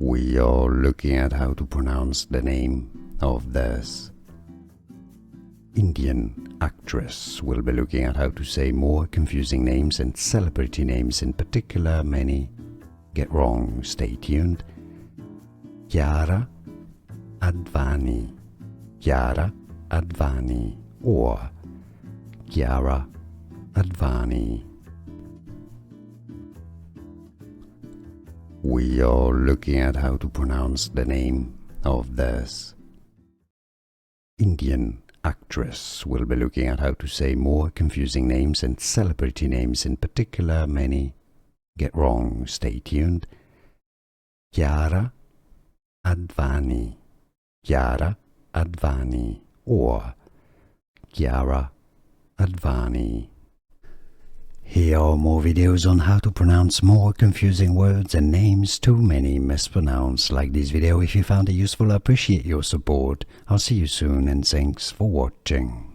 We are looking at how to pronounce the name of this Indian actress. We'll be looking at how to say more confusing names and celebrity names in particular. Many get wrong. Stay tuned. Kiara Advani, Kiara Advani, or Kiara Advani. We are looking at how to pronounce the name of this Indian actress. We'll be looking at how to say more confusing names and celebrity names in particular. Many get wrong. Stay tuned. Kiara Advani, Kiara Advani, or Kiara Advani. Here are more videos on how to pronounce more confusing words and names too many mispronounced. Like this video if you found it useful. I appreciate your support. I'll see you soon and thanks for watching.